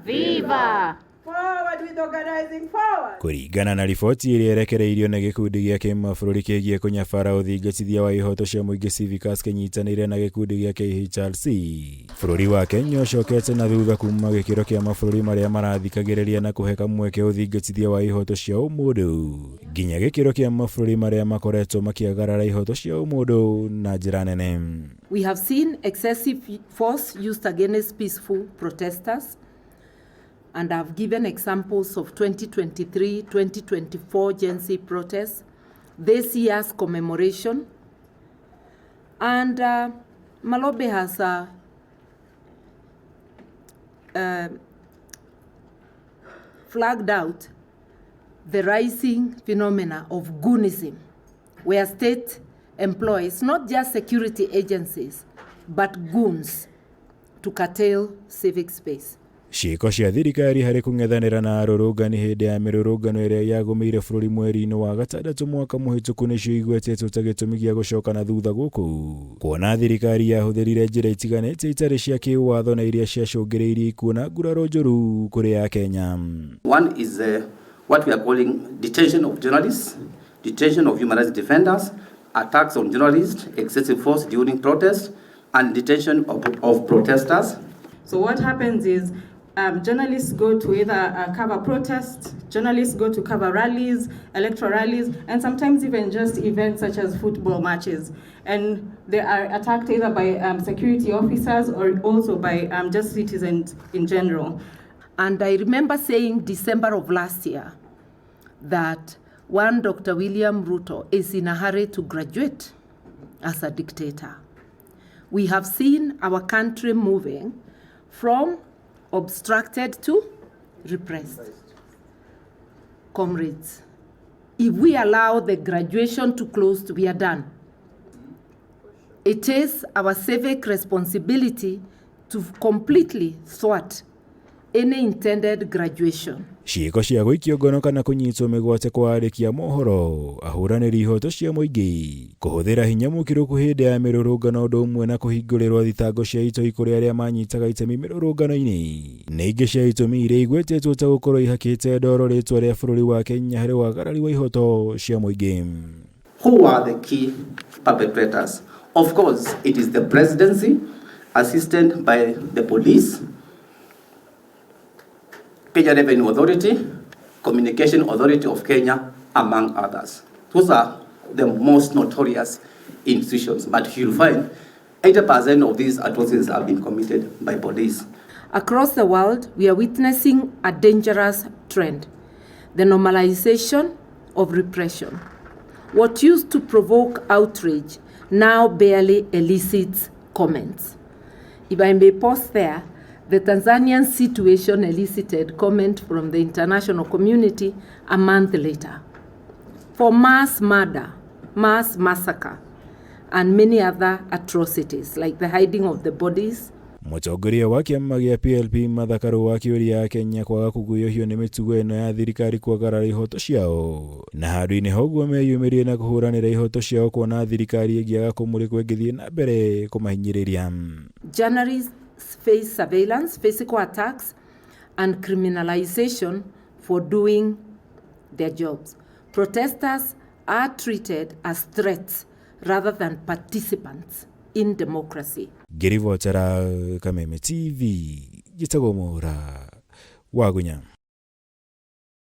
Viva! Forward with organizing forward. Kuringana na riboti iria irekereirio na gikundi gia kimabũrũri kigie kunyabara uthingatithia wa ihoto cia muingi CIVICUS kinyitanire na gikundi gia KHRC. Bũrũri wa Kenya ucokete na thutha kuma gikiro kia mabũrũri maria marathikagĩrĩria na kuheka mweke uthingatithia wa ihoto cia umundu nginya gikiro kia mabũrũri maria makoretwo makiagarara ihoto cia umundu na njĩra nene. We have seen excessive force used against peaceful protesters, and I've given examples of 2023, 2024 Gen Z protests, this year's commemoration, and Malobe has flagged out the rising phenomena of goonism, where state employs not just security agencies, but goons to curtail civic space. Ciĩko cia thirikari harĩ kũng'ethanĩra na arũrũngani hĩndĩ ya mĩrũrũngano ĩrĩa yagũmĩire bũrũri mweri-inĩ wa gatandatũ mwaka mũhĩtũku nĩcio igwetetwo ta gĩtũmi gĩa gũcoka na thutha gũkũ. Kuona thirikari yahũthĩrire njĩra itiganĩte itarĩ cia kĩwatho na iria ciacũngĩrĩirie ikuũ na nguraro njũru kũrĩ Akenya. One is what we are calling detention of journalists, detention of human rights defenders, attacks on journalists, excessive force during protests, and detention of protesters. So what happens is journalists go to either cover protests, journalists go to cover rallies, electoral rallies, and sometimes even just events such as football matches. And they are attacked either by security officers or also by just citizens in general. And I remember saying December of last year that one Dr. William Ruto is in a hurry to graduate as a dictator. We have seen our country moving from obstructed to repressed. Comrades, if we allow the graduation to close, we are done. It is our civic responsibility to completely thwart any intended graduation. Ciĩko cia gũikio ngono kana kũnyitwo mĩgwate kwa arĩkia mohoro, ahũranĩri ihoto cia mũingĩ, kũhũthĩra hinya mũkĩrũku hĩndĩ ya mĩrũrũngano ũndũ ũmwe na kũhingũrĩrwo thitango cia itoi kũrĩ arĩa manyitaga itemi mĩrũrũngano-inĩ. Nĩ ingĩ cia itũmi iria igwetetwo ta gũkorwo ihakĩte ndoro rĩtwa rĩa bũrũri wa Kenya harĩ wagarari wa ihoto cia mũingĩ. Who are the key perpetrators? Of course, it is the presidency, assisted by the police, Kenya Revenue Authority, Communication Authority of Kenya, among others. Those are the most notorious institutions, but you'll find 80% of these atrocities have been committed by police. Across the world, we are witnessing a dangerous trend, the normalization of repression. What used to provoke outrage now barely elicits comments. If I may pause there, the Tanzanian situation elicited comment from the international community a month later. For mass murder, mass massacre, and many other atrocities like the hiding of the bodies. Mũtongoria wa kĩama gĩa PLP Martha Karua akĩũria Akenya kwaga kũguoyohio nĩ mĩtugo ĩno ya thirikari kwagarara ihoto ciao. Na handũ-inĩ ha ũguo meyumĩrie na kũhũranĩra ihoto ciao kuona thirikari ĩngĩaga kũmũrĩkwo ĩngĩthiĩ na mbere kũmahinyĩrĩria. Journalists face surveillance, physical attacks, and criminalization for doing their jobs. Protesters are treated as threats rather than participants in democracy. Ngĩribotera Kameme TV, gĩtagwo Mũra wa Gunya.